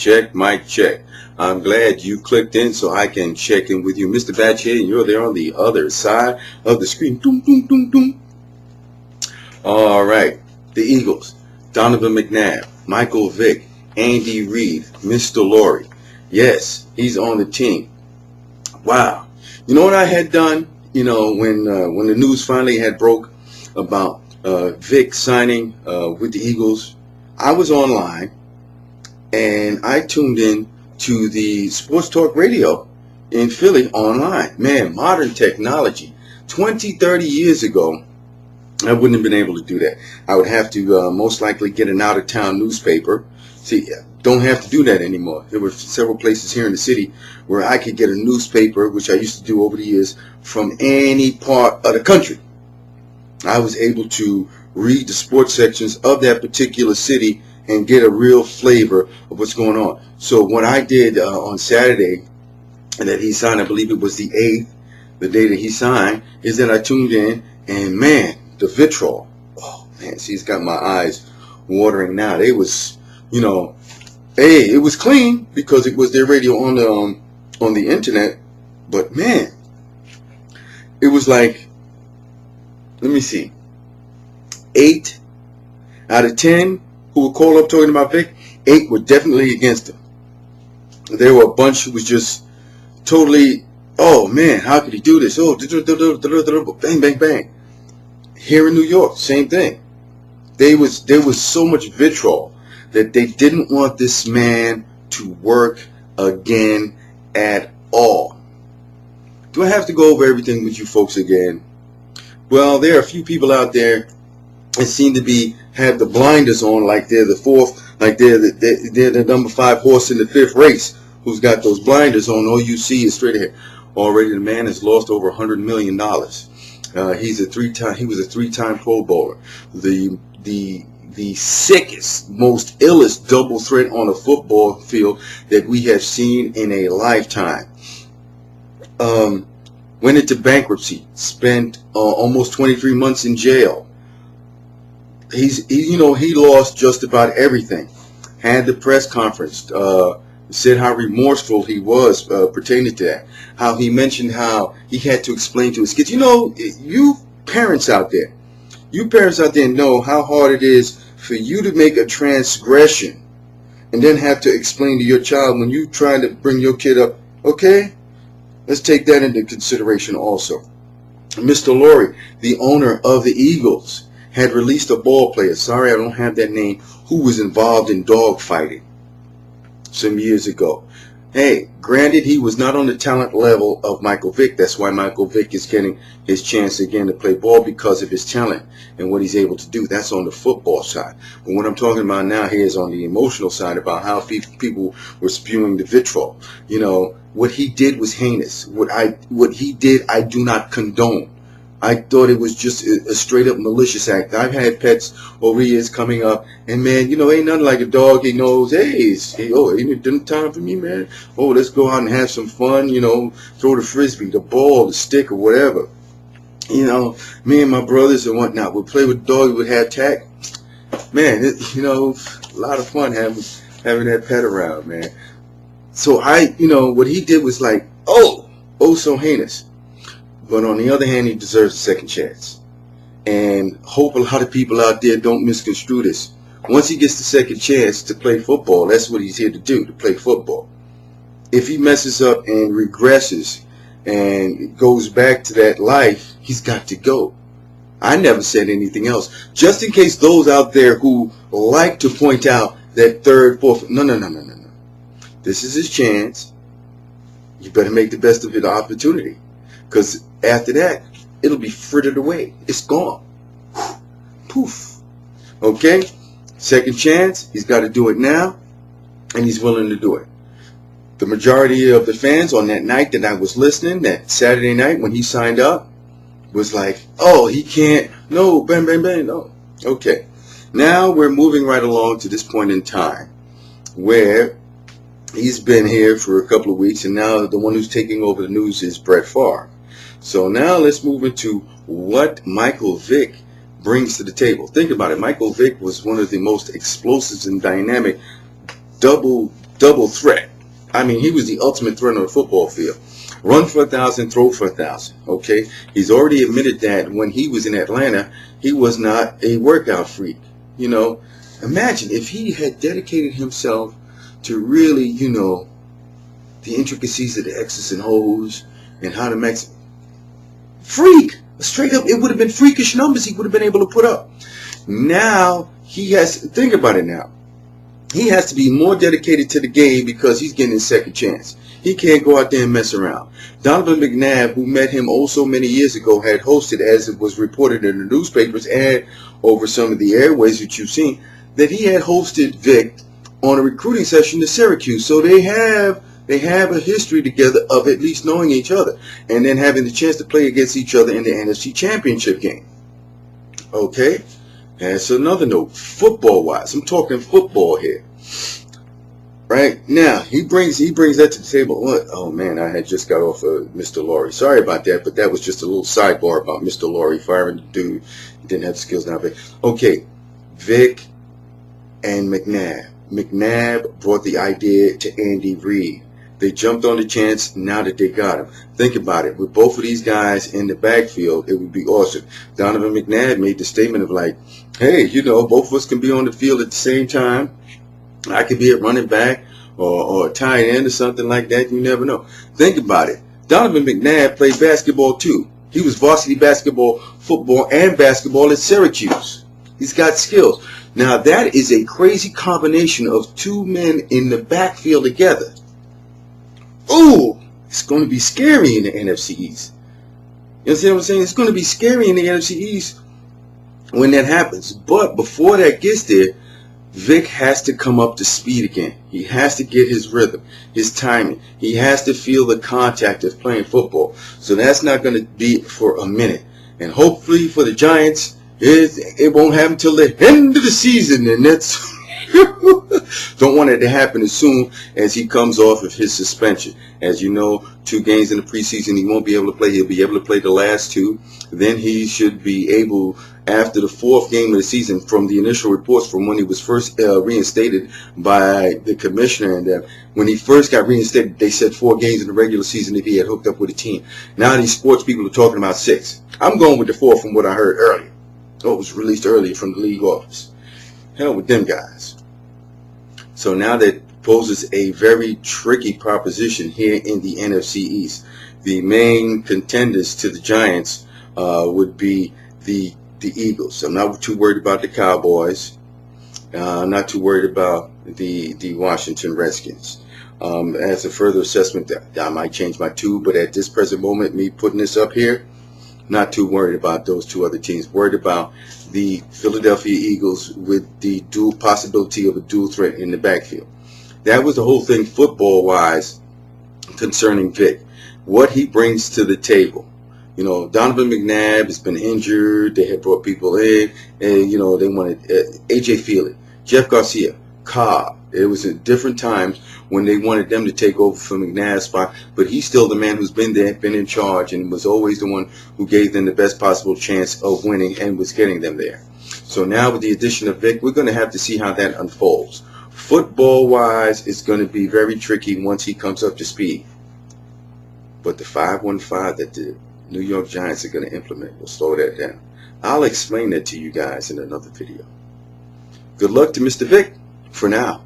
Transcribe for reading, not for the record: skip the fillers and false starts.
check, mic check. I'm glad you clicked in so I can check in with you. Mr. Batch here, and you're there on the other side of the screen. Doom, doom, doom, doom. All right. The Eagles. Donovan McNabb, Michael Vick, Andy Reid, Mr. Laurie. Yes, he's on the team. Wow. You know what I had done? You know, when the news finally had broke about Vick signing with the Eagles, I was online and I tuned in to the Sports Talk Radio in Philly online. Man, modern technology. 20, 30 years ago, I wouldn't have been able to do that. I would have to most likely get an out-of-town newspaper. See, don't have to do that anymore. There were several places here in the city where I could get a newspaper, which I used to do over the years, from any part of the country. I was able to read the sports sections of that particular city and get a real flavor of what's going on. So what I did on Saturday, and that he signed, I believe it was the 8th, the day that he signed, is that I tuned in, and man, the vitriol. Oh man, see, it's got my eyes watering now. They was, you know, hey, it was clean because it was their radio on the internet, but man, it was like, let me see, 8 out of 10 who would call up talking about Vick, 8 were definitely against him. There were a bunch who was just totally, oh man, how could he do this? Oh, bang, bang, bang. Here in New York, same thing. There was so much vitriol that they didn't want this man to work again at all. Do I have to go over everything with you folks again? Well, there are a few people out there that seem to have the blinders on, like they're the fourth, like they're the number 5 horse in the 5th race, who's got those blinders on. All you see is straight ahead. Already the man has lost over $100 million. He was a 3-time Pro Bowler. The sickest, most illest double threat on a football field that we have seen in a lifetime. Went into bankruptcy, spent almost 23 months in jail. He lost just about everything. Had the press conference, said how remorseful he was pertaining to that. How he mentioned how he had to explain to his kids. You know, you parents out there know how hard it is for you to make a transgression and then have to explain to your child when you trying to bring your kid up. Okay, let's take that into consideration also. Mr. Laurie, the owner of the Eagles, had released a ball player, sorry I don't have that name, who was involved in dog fighting some years ago. Hey, granted, he was not on the talent level of Michael Vick. That's why Michael Vick is getting his chance again to play ball, because of his talent and what he's able to do. That's on the football side. But what I'm talking about now here is on the emotional side, about how people were spewing the vitriol. You know, what he did was heinous. What he did, I do not condone. I thought it was just a straight up malicious act. I've had pets over the years coming up, and man, you know, ain't nothing like a dog. He knows, hey, ain't it time for me, man? Oh, let's go out and have some fun, you know, throw the frisbee, the ball, the stick, or whatever. You know, me and my brothers and whatnot would play with the dog, would have tack. Man, you know, a lot of fun having that pet around, man. So what he did was like, oh, so heinous. But on the other hand, he deserves a second chance. And hope a lot of people out there don't misconstrue this. Once he gets the second chance to play football, that's what he's here to do, to play football. If he messes up and regresses and goes back to that life, he's got to go. I never said anything else. Just in case those out there who like to point out that third, fourth, no. This is his chance. You better make the best of the opportunity. Because after that, it'll be frittered away. It's gone. Poof. Okay? Second chance. He's got to do it now. And he's willing to do it. The majority of the fans on that night that I was listening, that Saturday night when he signed up, was like, oh, he can't. No, bang, bang, bang. No. Okay. Now we're moving right along to this point in time where he's been here for a couple of weeks, and now the one who's taking over the news is Brett Favre. So now let's move into what Michael Vick brings to the table. Think about it. Michael Vick was one of the most explosive and dynamic double double threat. I mean, he was the ultimate threat on the football field. Run for 1,000, throw for 1,000. Okay, he's already admitted that when he was in Atlanta, he was not a workout freak. You know, imagine if he had dedicated himself to really, you know, the intricacies of the X's and O's and how to max. Freak! Straight up, it would have been freakish numbers he would have been able to put up. Now, he has, think about it now. He has to be more dedicated to the game because he's getting his second chance. He can't go out there and mess around. Donovan McNabb, who met him oh so many years ago, had hosted, as it was reported in the newspapers and over some of the airways that you've seen, that he had hosted Vick on a recruiting session to Syracuse. So they have a history together of at least knowing each other and then having the chance to play against each other in the NFC Championship game. Okay? That's another note. Football-wise, I'm talking football here. Right? Now, he brings that to the table. What? Oh, man, I had just got off of Mr. Laurie. Sorry about that, but that was just a little sidebar about Mr. Laurie firing the dude. He didn't have the skills now. Okay, Vick and McNabb. McNabb brought the idea to Andy Reid. They jumped on the chance now that they got him. Think about it. With both of these guys in the backfield, it would be awesome. Donovan McNabb made the statement of like, hey, you know, both of us can be on the field at the same time. I could be a running back or a tight end or something like that. You never know. Think about it. Donovan McNabb played basketball too. He was varsity basketball, football, and basketball at Syracuse. He's got skills. Now, that is a crazy combination of two men in the backfield together. Ooh, it's going to be scary in the NFC East. You understand what I'm saying? It's going to be scary in the NFC East when that happens. But before that gets there, Vick has to come up to speed again. He has to get his rhythm, his timing. He has to feel the contact of playing football. So that's not going to be for a minute. And hopefully for the Giants, it won't happen until the end of the season. And that's don't want it to happen as soon as he comes off of his suspension. As you know, 2 games in the preseason, he won't be able to play. He'll be able to play the last 2. Then he should be able, after the 4th game of the season, from the initial reports from when he was first reinstated by the commissioner, and when he first got reinstated, they said 4 games in the regular season if he had hooked up with a team. Now these sports people are talking about 6. I'm going with the 4 from what I heard earlier. Oh, it was released earlier from the league office. Hell with them guys. So now that poses a very tricky proposition here in the NFC East. The main contenders to the Giants would be the Eagles. I'm not too worried about the Cowboys. I'm not too worried about the Washington Redskins. As a further assessment, I might change my tune, but at this present moment, me putting this up here, not too worried about those 2 other teams. Worried about the Philadelphia Eagles with the dual possibility of a dual threat in the backfield. That was the whole thing football-wise concerning Vick. What he brings to the table. You know, Donovan McNabb has been injured. They had brought people in, and, you know, they wanted A.J. Feely, Jeff Garcia, Cobb. It was at different times when they wanted them to take over for McNabb's spot, but he's still the man who's been there, been in charge, and was always the one who gave them the best possible chance of winning and was getting them there. So now with the addition of Vick, we're going to have to see how that unfolds. Football-wise, it's going to be very tricky once he comes up to speed. But the 5-1-5 that the New York Giants are going to implement will slow that down. I'll explain that to you guys in another video. Good luck to Mr. Vick for now.